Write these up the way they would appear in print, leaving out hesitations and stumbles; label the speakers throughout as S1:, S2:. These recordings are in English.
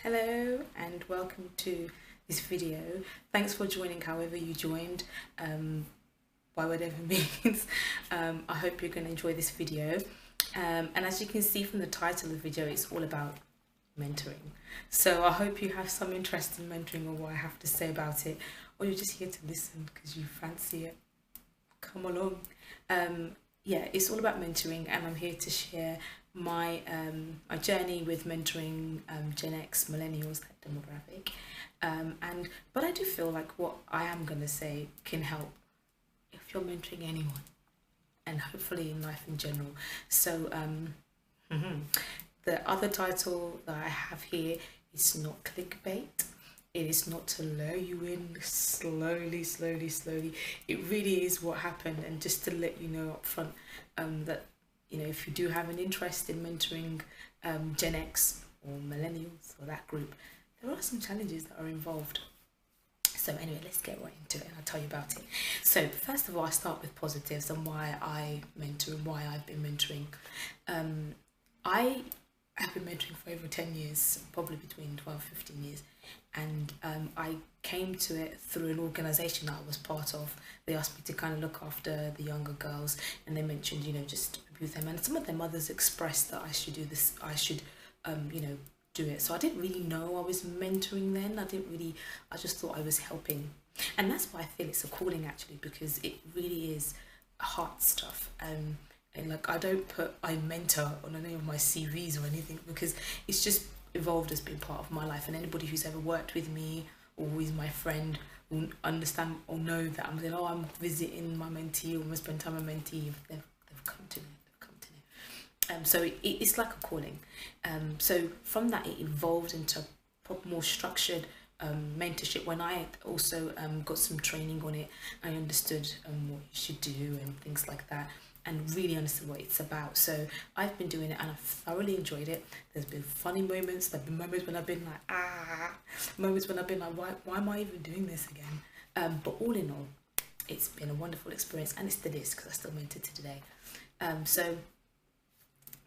S1: Hello and welcome to this video. Thanks for joining however you joined, by whatever means. I hope you're going to enjoy this video. And as you can see from the title of the video, it's all about mentoring. So I hope you have some interest in mentoring or what I have to say about it, or you're just here to listen because you fancy it. Come along. Yeah, it's all about mentoring, and I'm here to share my my journey with mentoring Gen X, millennials, that demographic. But I do feel like what I am gonna say can help if you're mentoring anyone, and hopefully in life in general. So the other title that I have here is not clickbait. It is not to lure you in slowly. It really is what happened, and just to let you know up front that, you know, if you do have an interest in mentoring Gen X or millennials or that group, there are some challenges that are involved. So anyway, let's get right into it and I'll tell you about it. So first of all, I start with positives and why I mentor and why I've been mentoring. I have been mentoring for over 10 years, probably between 12 15 years. And I came to it through an organisation that I was part of. They asked me to kind of look after the younger girls, and they mentioned, you know, just be with them. And some of their mothers expressed that I should do this, I should, you know, do it. So I didn't really know I was mentoring then. I just thought I was helping. And that's why I feel it's a calling actually, because it really is heart stuff. And like, I don't put I mentor on any of my CVs or anything, because it's just evolved as being part of my life. And anybody who's ever worked with me or who is my friend will understand or know that I'm saying, oh, I'm visiting my mentee, or I'm gonna spend time with my mentee. They've come to know. So it's like a calling. So from that, it evolved into more structured mentorship. When I also got some training on it, I understood what you should do and things like that, and really understood what it's about. So I've been doing it and I've thoroughly enjoyed it. There's been funny moments, there's been moments when I've been like, moments when I've been like, why am I even doing this again? But all in all, it's been a wonderful experience, and it still is, because I still mentor to today. So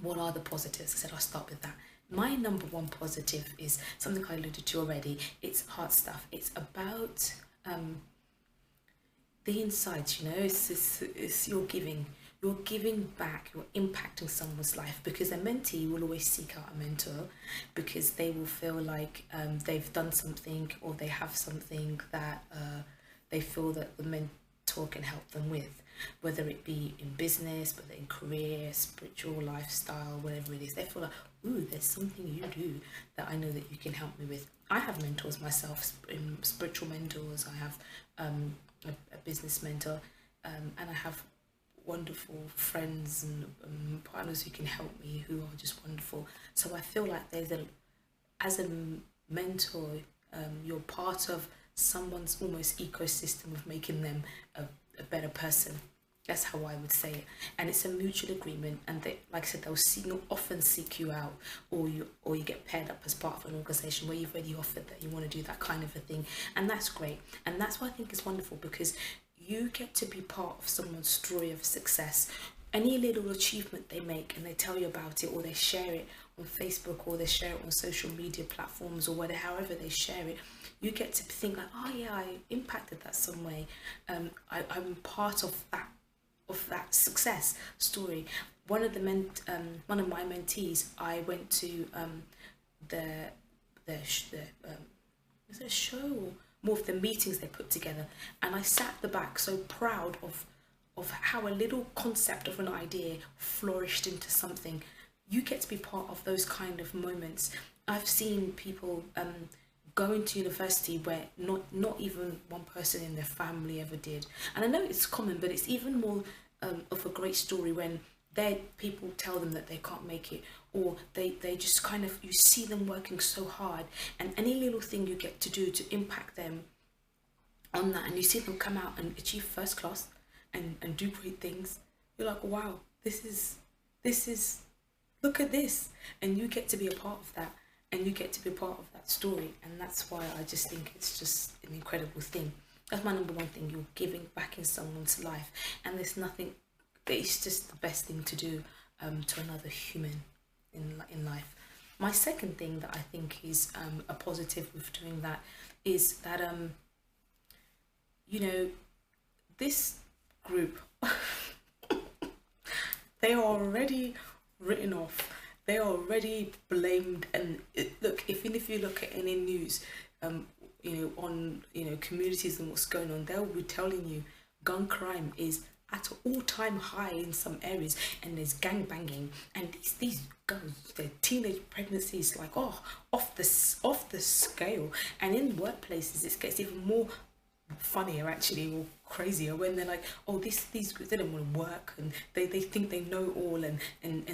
S1: what are the positives? I said I'll start with that. My number one positive is something I alluded to already. It's heart stuff. It's about the insights, you know. It's your giving. You're giving back, you're impacting someone's life, because a mentee will always seek out a mentor because they will feel like they've done something, or they have something that they feel that the mentor can help them with, whether it be in business, whether in career, spiritual lifestyle, whatever it is. They feel like, ooh, there's something you do that I know that you can help me with. I have mentors myself, spiritual mentors. I have a business mentor, and I have wonderful friends and partners who can help me, who are just wonderful. So I feel like as a mentor, you're part of someone's almost ecosystem of making them a better person. That's how I would say it. And it's a mutual agreement, and they, like I said, they'll often seek you out, or you get paired up as part of an organisation where you've already offered that you want to do that kind of a thing, and that's great. And that's why I think it's wonderful, because you get to be part of someone's story of success. Any little achievement they make and they tell you about it, or they share it on Facebook, or they share it on social media platforms, or whatever, however they share it, you get to think like, oh yeah, I impacted that some way. I'm part of that success story. One of my mentees, I went to is it a show, or more of the meetings they put together, and I sat at the back so proud of how a little concept of an idea flourished into something. You get to be part of those kind of moments. I've seen people going to university where not even one person in their family ever did, and I know it's common, but it's even more of a great story when their people tell them that they can't make it, or they just kind of, you see them working so hard, and any little thing you get to do to impact them on that, and you see them come out and achieve first class and do great things, you're like, wow, this is look at this, and you get to be a part of that, and you get to be a part of that story. And that's why I just think it's just an incredible thing. That's my number one thing. You're giving back in someone's life, and there's nothing, it's just the best thing to do to another human in life. My second thing that I think is a positive with doing that is that you know, this group, they are already written off. They are already blamed. And look, even if you look at any news, on communities and what's going on, they'll be telling you gun crime is at an all-time high in some areas, and there's gang banging, and these girls, their teenage pregnancies, like, oh, off the scale. And in workplaces it gets even more funnier, actually, or crazier, when they're like, oh, these groups, they don't want to work, and they think they know all, and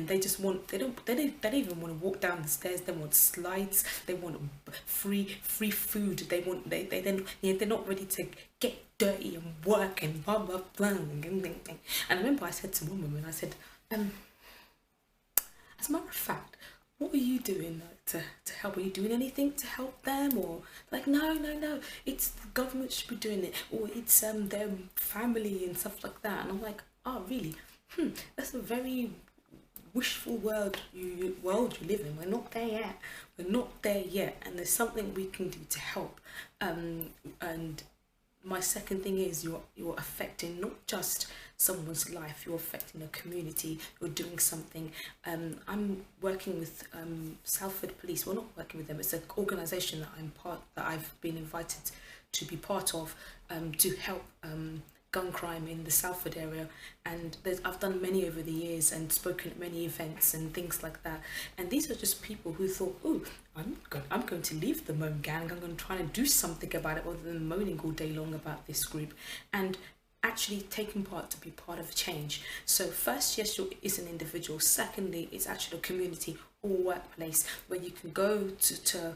S1: they just want, they don't even want to walk down the stairs. They want slides, they want free food, they want, they then, they're not ready to get dirty and work and blah blah blah. And I remember I said to one woman, I said, as a matter of fact, what are you doing to help? Are you doing anything to help them? Or like, no, it's the government should be doing it, or it's their family and stuff like that. And I'm like, oh, really? That's a very wishful world you live in. We're not there yet. And there's something we can do to help. And my second thing is you're affecting not just someone's life, you're affecting a community, you're doing something. I'm working with Salford Police. Well, not working with them, it's an organisation that I've been invited to be part of, to help gun crime in the Salford area. And I've done many over the years and spoken at many events and things like that. And these are just people who thought, oh, I'm going to leave the Moan gang, I'm going to try and do something about it, rather than moaning all day long about this group, and actually taking part to be part of a change. So first, yes, it's an individual. Secondly, it's actually a community or workplace where you can go to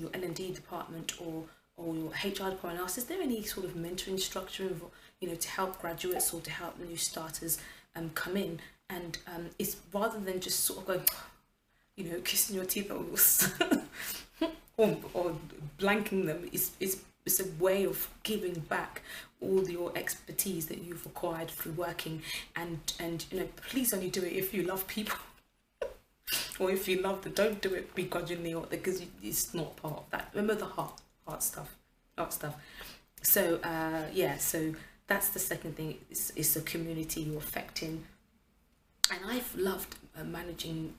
S1: your L&D department or your HR department and ask, is there any sort of mentoring structure, to help graduates or to help new starters come in? And it's rather than just sort of going, kissing your teeth or blanking them. It's a way of giving back all your expertise that you've acquired through working, and please only do it if you love people. Or if you love them, don't do it begrudgingly, or because it's not part of that. Remember the heart stuff. So so that's the second thing. It's a community you're affecting. And I've loved managing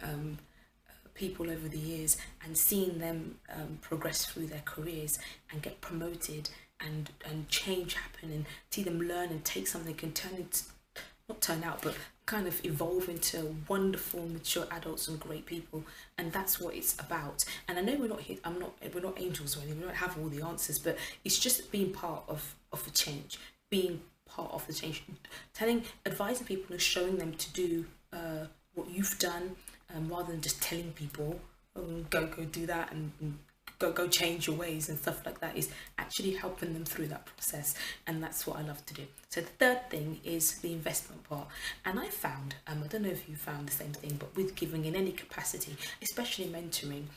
S1: people over the years and seeing them progress through their careers and get promoted and change happen, and see them learn and take something and but kind of evolve into wonderful, mature adults and great people. And that's what it's about. And I know we're not angels or anything, we don't have all the answers, but it's just being part of a change, being part of the change, advising people and showing them to do what you've done, rather than just telling people, go do that and go change your ways and stuff like that, is actually helping them through that process. And that's what I love to do. So the third thing is the investment part. And I found, I don't know if you found the same thing, but with giving in any capacity, especially mentoring,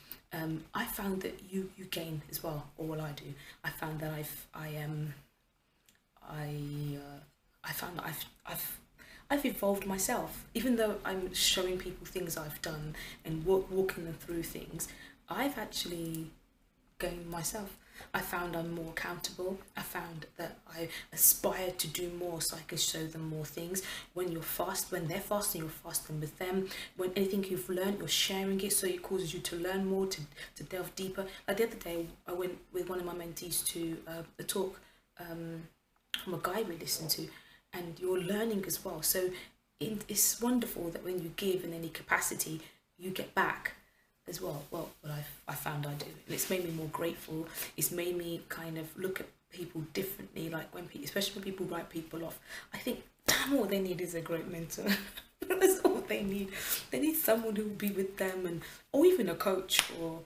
S1: I found that you gain as well, or what I do. I found that I've evolved myself. Even though I'm showing people things I've done and walking them through things, I've actually gained myself. I found I'm more accountable. I found that I aspire to do more, so I can show them more things. When they're fasting, you're fasting with them. When anything you've learned, you're sharing it, so it causes you to learn more, to delve deeper. Like the other day, I went with one of my mentees to a talk from a guy we listened to, and you're learning as well. So it's wonderful that when you give in any capacity, you get back as well. Well, what I found I do, and it's made me more grateful. It's made me kind of look at people differently. Like especially when people write people off, I think, damn, all they need is a great mentor. That's all they need. They need someone who will be with them, or even a coach or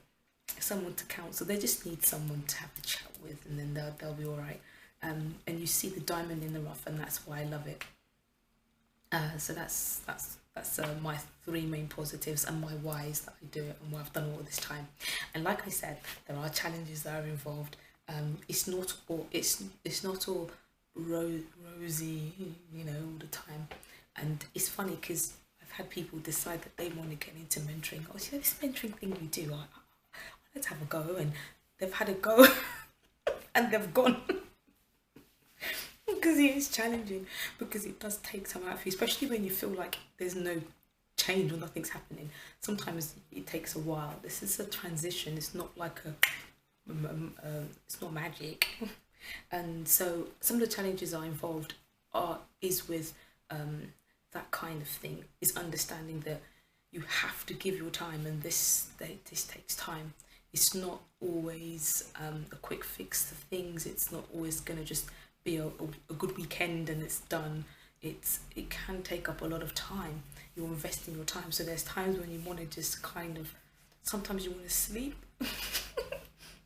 S1: someone to counsel. They just need someone to have the chat with, and then they'll be all right. And you see the diamond in the rough, and that's why I love it. So that's my three main positives and my whys that I do it and what I've done all this time. And like I said, there are challenges that are involved. It's not all rosy, all the time. And it's funny because I've I've had people decide that they want to get into mentoring. Oh, you know, this mentoring thing you do, let's have a go. And they've had a go and they've gone. Because it is challenging, because it does take time out of you, especially when you feel like there's no change or nothing's happening. Sometimes it takes a while. This is a transition. It's not like it's not magic. And so some of the challenges are involved is with that kind of thing, is understanding that you have to give your time, and this takes time. It's not always a quick fix to things. It's not always going to just be a good weekend and it's done. It can take up a lot of time. You're investing your time. So there's times when you want to just kind of, sometimes you want to sleep.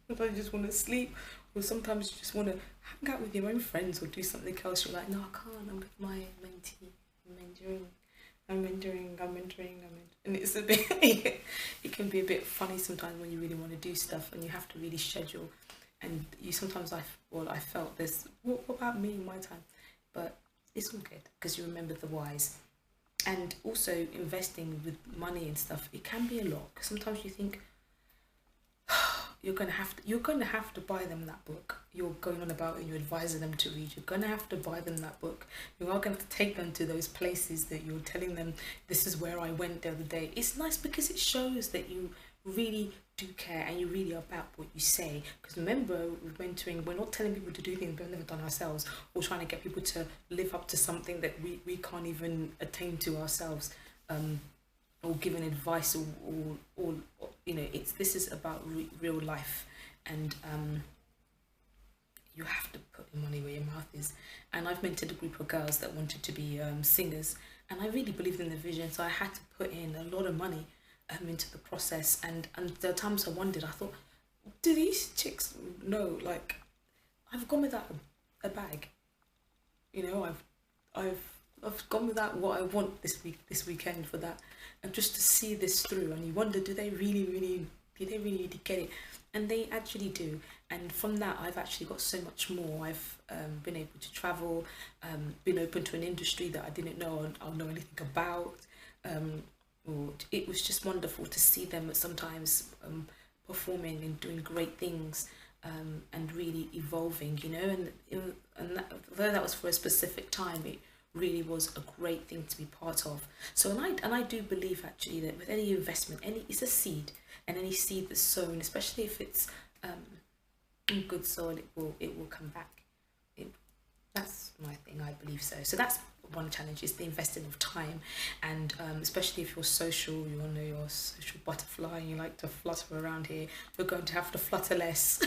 S1: Sometimes you just want to sleep, or sometimes you just want to hang out with your own friends or do something else. You're like, no, I can't. I'm with my mentee. I'm mentoring. And it's a bit, it can be a bit funny sometimes when you really want to do stuff and you have to really schedule. And you sometimes, I felt this, what about me in my time? But it's all good, because you remember the whys. And also investing with money and stuff, it can be a lot. Sometimes you think, you're gonna have to buy them that book you're going on about and you're advising them to read. You're gonna have to buy them that book. You are going to take them to those places that you're telling them, this is where I went the other day. It's nice because it shows that you really do care and you really are about what you say. Because remember, with mentoring, we're not telling people to do things we've never done ourselves, or trying to get people to live up to something that we can't even attain to ourselves, or giving advice, or you know, this is about real life. And you have to put your money where your mouth is. And I've mentored a group of girls that wanted to be singers, and I really believed in the vision, so I had to put in a lot of money into the process. And there are times I wondered, I thought, do these chicks know, like, I've gone without a bag, you know, I've gone without what I want this weekend for that, and just to see this through. And you wonder, do they really get it? And they actually do. And from that, I've actually got so much more. I've been able to travel, been open to an industry that I didn't know I'll know anything about. It was just wonderful to see them sometimes performing and doing great things, and really evolving, you know. And though that was for a specific time, it really was a great thing to be part of. So and I do believe actually that with any investment, it's a seed, and any seed that's sown, especially if it's in good soil, it will come back. That's my thing, I believe so. So that's one challenge, is the investing of time. And especially if you're social, you want to know your social butterfly and you like to flutter around here, you're going to have to flutter less.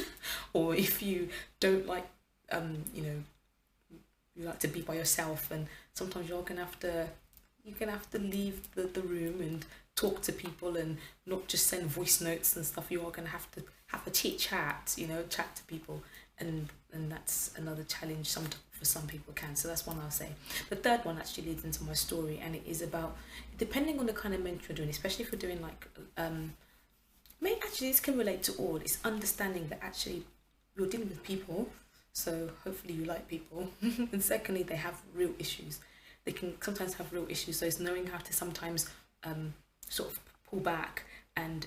S1: Or if you don't like, you know, you like to be by yourself, and sometimes you're gonna have to leave the room and talk to people, and not just send voice notes and stuff. You are gonna have to have a chat, you know, chat to people, and that's another challenge for some people can. So that's one I'll say. The third one actually leads into my story, and it is about, depending on the kind of mentor you're doing, especially if you're doing like actually this can relate to all. It's understanding that actually you're dealing with people. So hopefully you like people. And secondly, they have real issues. They can sometimes have real issues. So it's knowing how to sometimes sort of pull back and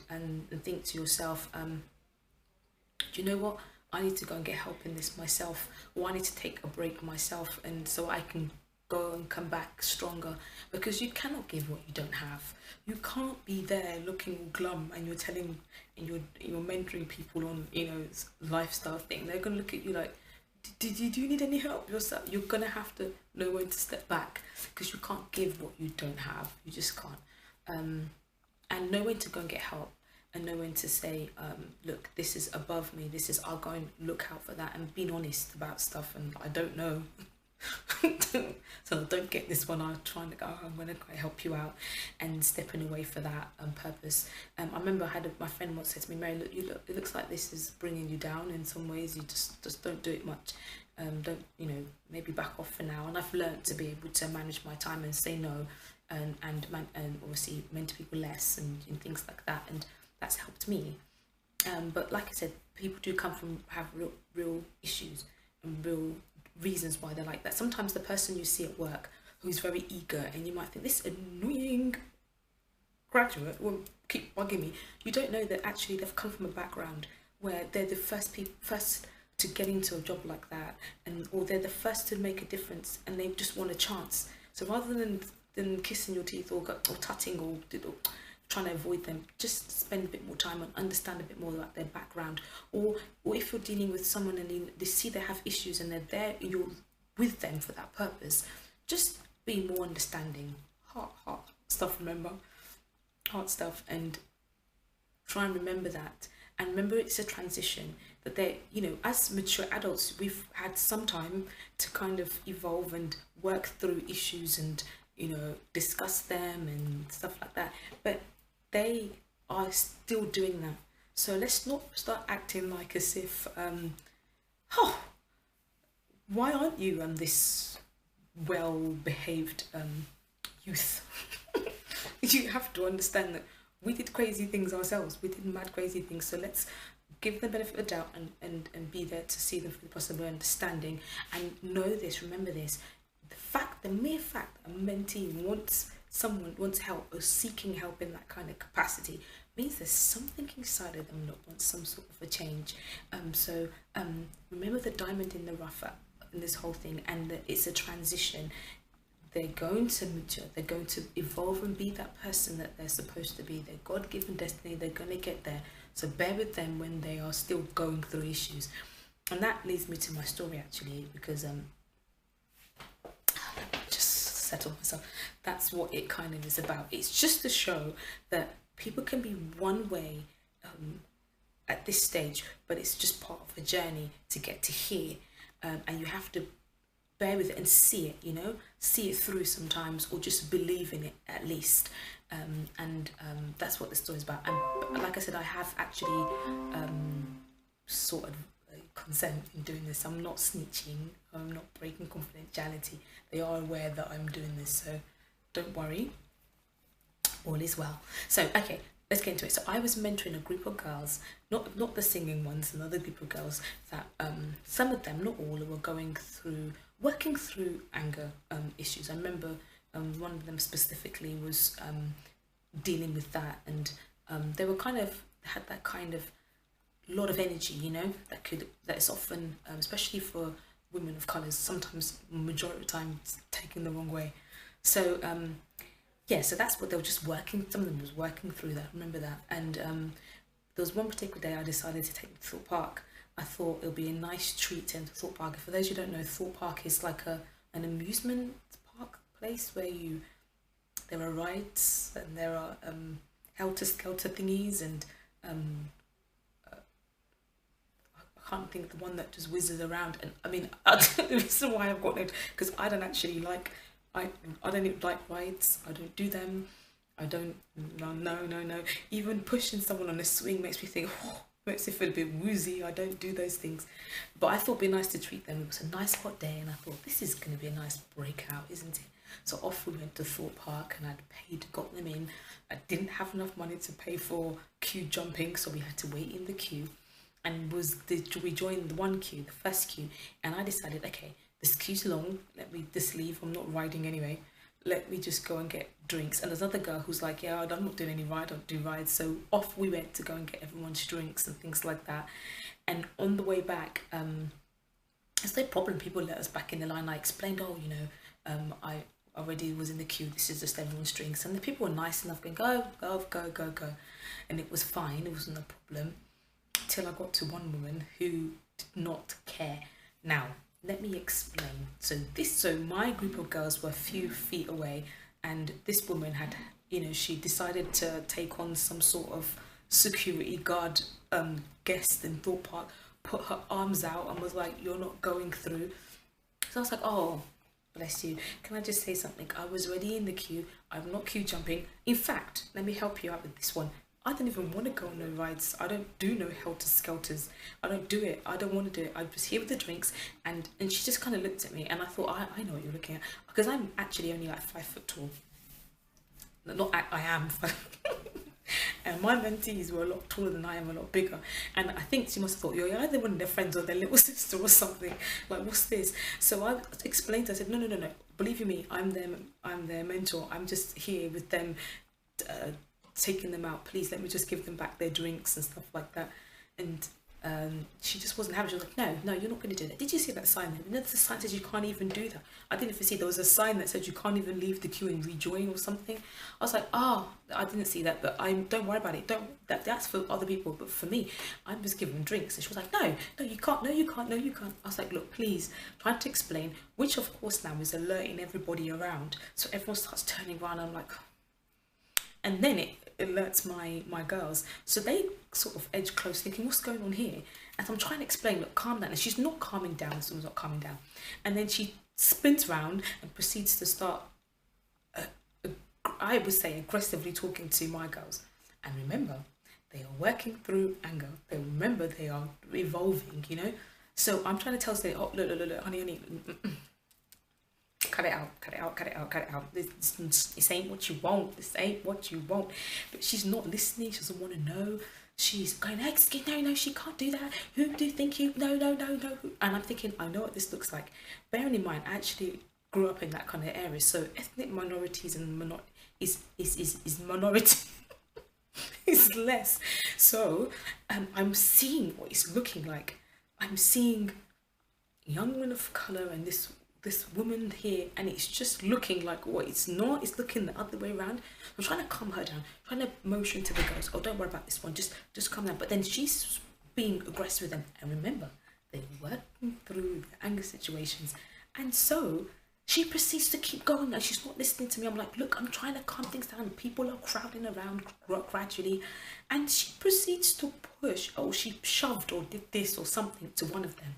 S1: think to yourself, do you know what? I need to go and get help in this myself, or I need to take a break myself, and so I can go and come back stronger. Because you cannot give what you don't have. You can't be there looking all glum and you're telling, and you're mentoring people on, you know, lifestyle thing. They're gonna look at you like, do you need any help yourself? You're gonna have to know when to step back, because you can't give what you don't have. You just can't. And know when to go and get help, and know when to say, look, this is above me. I'll go and look out for that, and being honest about stuff. And I don't know, so I don't get this one. I'm trying to go, I'm gonna help you out, and stepping away for that purpose. I remember my friend once said to me, Mary, it looks like this is bringing you down in some ways. You just don't do it much. Don't, you know, maybe back off for now. And I've learned to be able to manage my time and say no, and obviously mentor people less and things like that. And that's helped me. But like I said, people do have real issues and real reasons why they're like that. Sometimes the person you see at work who's very eager, and you might think this annoying graduate will keep bugging me. You don't know that actually they've come from a background where they're the first to get into a job like that, and or they're the first to make a difference, and they just want a chance. So rather than kissing your teeth or tutting or trying to avoid them, just spend a bit more time and understand a bit more about their background. Or if you're dealing with someone and they see they have issues and they're there, you're with them for that purpose, just be more understanding. Heart stuff, remember? Heart stuff, and try and remember that. And remember, it's a transition, that they, as mature adults, we've had some time to kind of evolve and work through issues and, discuss them and stuff like that. But they are still doing that. So let's not start acting like as if, why aren't you this well-behaved youth? You have to understand that we did crazy things ourselves. We did mad crazy things. So let's give them the benefit of the doubt and be there to see them for the possible understanding. And know this, remember this, the mere fact that a mentee wants help or seeking help in that kind of capacity means there's something inside of them that wants some sort of a change. So remember the diamond in the rough in this whole thing, and that it's a transition. They're going to mature, they're going to evolve and be that person that they're supposed to be, their God-given destiny, they're going to get there. So bear with them when they are still going through issues. And that leads me to my story, actually, because just settle myself. That's what it kind of is about. It's just to show that people can be one way at this stage, but it's just part of a journey to get to here. And you have to bear with it and see it, see it through sometimes, or just believe in it at least. And that's what the story's about. And like I said, I have actually sort of consent in doing this. I'm not snitching, I'm not breaking confidentiality. They are aware that I'm doing this, so don't worry, all is well. So okay, let's get into it. So I was mentoring a group of girls, not the singing ones, another group of girls that some of them, not all, were working through anger issues. I remember one of them specifically was dealing with that, and they were had that kind of lot of energy, that is often, especially for women of colours, sometimes majority of the time it's taken the wrong way. So so that's what they were just working. Some of them was working through that. Remember that. And there was one particular day I decided to take them to Thorpe Park. I thought it would be a nice treat to enter Thorpe Park. For those who don't know, Thorpe Park is like an amusement park place where there are rides and there are helter-skelter thingies, and I can't think of the one that just whizzes around. And I mean, the reason why I've got it, because I don't actually like, I don't even like rides. I don't do them. I don't, no. Even pushing someone on a swing makes me think, makes me feel a bit woozy. I don't do those things. But I thought it'd be nice to treat them. It was a nice hot day, and I thought, this is going to be a nice breakout, isn't it? So off we went to Thorpe Park, and got them in. I didn't have enough money to pay for queue jumping, so we had to wait in the queue. And we joined the one queue, the first queue, and I decided, okay, this queue's long, let me just leave, I'm not riding anyway, let me just go and get drinks. And there's another girl who's like, yeah, I'm not doing any ride, I don't do rides. So off we went to go and get everyone's drinks and things like that. And on the way back, it's no problem, people let us back in the line. I explained, I already was in the queue, this is just everyone's drinks. And the people were nice enough going, go. And it was fine, it wasn't a problem. Till I got to one woman who did not care. Now, let me explain. So my group of girls were a few feet away, and this woman had, she decided to take on some sort of security guard guest in Thorpe Park, put her arms out and was like, you're not going through. So I was like, oh, bless you. Can I just say something? I was already in the queue. I'm not queue jumping. In fact, let me help you out with this one. I don't even want to go on no rides. I don't do no helter-skelters. I don't do it. I don't want to do it. I was here with the drinks, and she just kind of looked at me, and I thought, I know what you're looking at, because I'm actually only like 5 foot tall. I am. And my mentees were a lot taller than I am, a lot bigger. And I think she must have thought, you're either one of their friends or their little sister or something. Like, what's this? So I explained to her, I said, no, no, no, no. Believe you me, I'm their mentor. I'm just here with them, taking them out. Please let me just give them back their drinks and stuff like that. And she just wasn't having it. She was like, no, you're not going to do that. Did you see that sign there? You know, the sign says you can't even do that. I didn't even see there was a sign that said you can't even leave the queue and rejoin or something. I was like, I didn't see that, but don't worry about it. That's for other people, but for me, I'm just giving them drinks. And she was like, no, you can't, no, you can't, no, you can't. I was like, look, please, trying to explain, which of course now is alerting everybody around. So everyone starts turning around. I'm like, and then it alerts my girls, so they sort of edge close thinking, what's going on here? And I'm trying to explain, look, calm down. And she's not calming down. Someone's not calming down. And then she spins round and proceeds to start, I would say, aggressively talking to my girls. And remember, they are working through anger. They remember they are evolving, you know. So I'm trying to tell her, oh, look, honey, cut it out. This ain't what you want. This ain't what you want. But she's not listening. She doesn't want to know. She's going, no, she can't do that. Who do you think you? No. And I'm thinking, I know what this looks like. Bearing in mind, I actually grew up in that kind of area. So ethnic minorities and is minority is less. So I'm seeing what it's looking like. I'm seeing young women of colour and this woman here, and it's just looking like what it's not. It's looking the other way around. I'm trying to calm her down, trying to motion to the girls, oh, don't worry about this one, just calm down. But then she's being aggressive with them, and remember, they're working through the anger situations, and so she proceeds to keep going, and she's not listening to me. I'm like, look, I'm trying to calm things down. People are crowding around gradually, and she proceeds to push. Oh, she shoved or did this or something to one of them.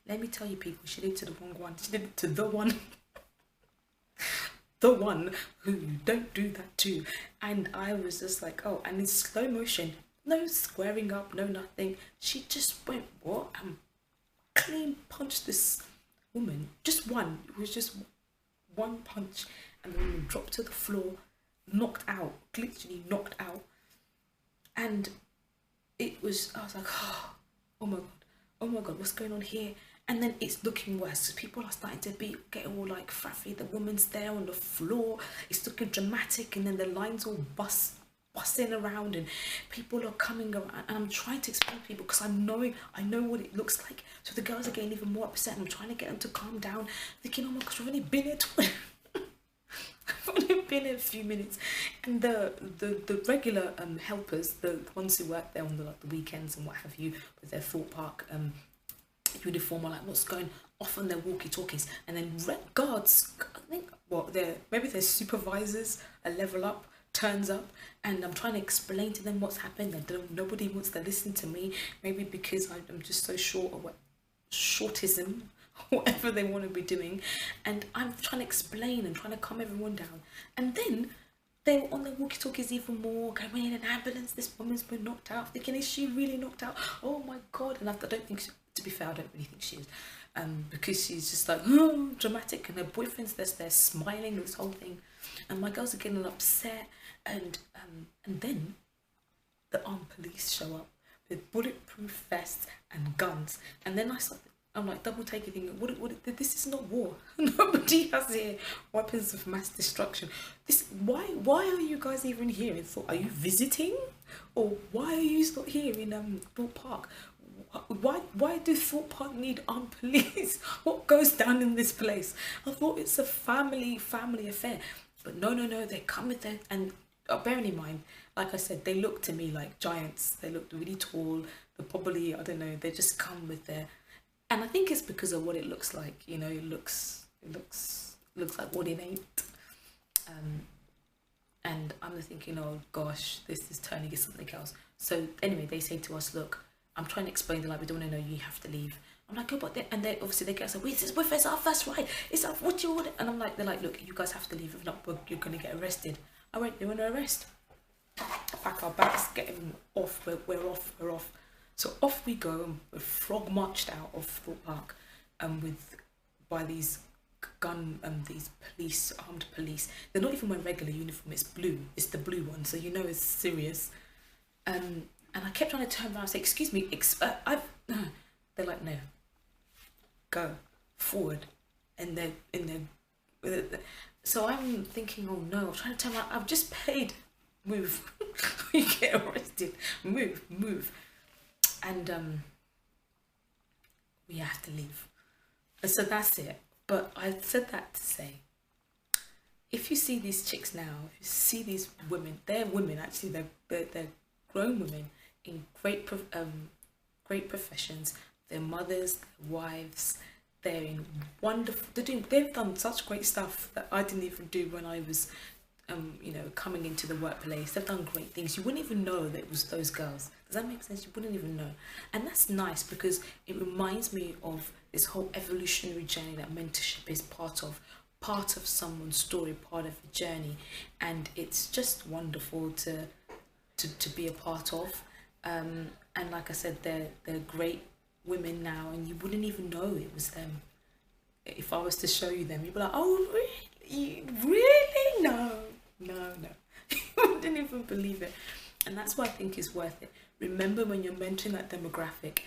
S1: Let me tell you, people, she did it to the wrong one. She did it to the one, the one who you don't do that to. And I was just like, oh, and in slow motion, no squaring up, no nothing. She just went, what? And clean punched this woman. Just one. It was just one punch. And the woman dropped to the floor, knocked out, literally knocked out. And it was, I was like, oh my God, what's going on here? And then it's looking worse. People are starting to get all like faffy. The woman's there on the floor. It's looking dramatic, and then the lines all busting around, and people are coming around. And I'm trying to explain to people because I know what it looks like. So the girls are getting even more upset, and I'm trying to get them to calm down. Thinking, oh my gosh, we've only been here. I've only been here a few minutes, and the regular helpers, the ones who work there on the weekends and what have you, with their Thorpe Park uniform, are like, what's going off on their walkie-talkies. And then red guards, I think, maybe their supervisors, a level up, turns up, and I'm trying to explain to them what's happened. Nobody wants to listen to me, maybe because I'm just so short of shortism, whatever they want to be doing. And I'm trying to explain and trying to calm everyone down. And then they were on their walkie-talkies even more, going, we need an ambulance, this woman's been knocked out. Thinking, is she really knocked out? Oh my God. And I don't think to be fair, I don't really think she is, because she's just like, oh, dramatic, and her boyfriend's there smiling, this whole thing, and my girls are getting upset, and then the armed police show up with bulletproof vests and guns, and then I'm like double taking, thinking, what, this is not war. Nobody has here weapons of mass destruction. Why are you guys even here? Are you visiting, or why are you not here in Thorpe Park? Why do Thorpe Park need armed police? What goes down in this place? I thought it's a family affair, but no, they come with their, and bearing in mind, like I said, they look to me like giants. They look really tall. They're probably, I don't know, they just come with their, and I think it's because of what it looks like. You know, it looks like what it ain't. And I'm thinking, oh gosh, this is turning into something else. So anyway, they say to us, look, I'm trying to explain to them, like, we don't want to know, you have to leave. I'm like, oh, but and they obviously they get us like, it's our first ride. It's our, what you want? And I'm like, they're like, look, you guys have to leave. If not, you're going to get arrested. I went, they want to arrest. Pack our bags, get them off. We're off. So off we go, and we're frog marched out of Thorpe Park, by these these police, armed police. They're not even wearing regular uniform. It's blue. It's the blue one, so you know it's serious. And I kept trying to turn around and say, "Excuse me, they're like, "No, go forward," and they're in their. So I'm thinking, "Oh no!" I'm trying to turn around. I've just paid. Move. You get arrested. Move. And we have to leave. And so that's it. But I said that to say, if you see these chicks now, if you see these women, they're women actually. They're grown women in great professions. They're mothers, they're wives. They're in wonderful. They've done such great stuff that I didn't even do when I was, coming into the workplace. They've done great things. You wouldn't even know that it was those girls. Does that make sense? You wouldn't even know. And that's nice because it reminds me of this whole evolutionary journey that mentorship is part of someone's story, part of a journey. And it's just wonderful to be a part of. And like I said, they're great women now, and you wouldn't even know it was them. If I was to show you them, you'd be like, "Oh, really? Really? No." You wouldn't even believe it. And that's why I think it's worth it. Remember, when you're mentoring that demographic,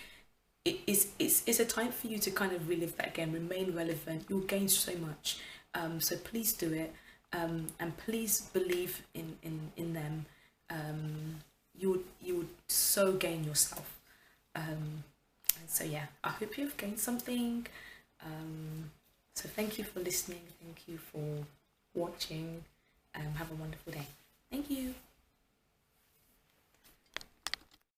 S1: it's a time for you to kind of relive that again, remain relevant. You'll gain so much. So please do it. And please believe in them. You would so gain yourself. And so yeah, I hope you've gained something. So thank you for listening. Thank you for watching. Have a wonderful day. Thank you.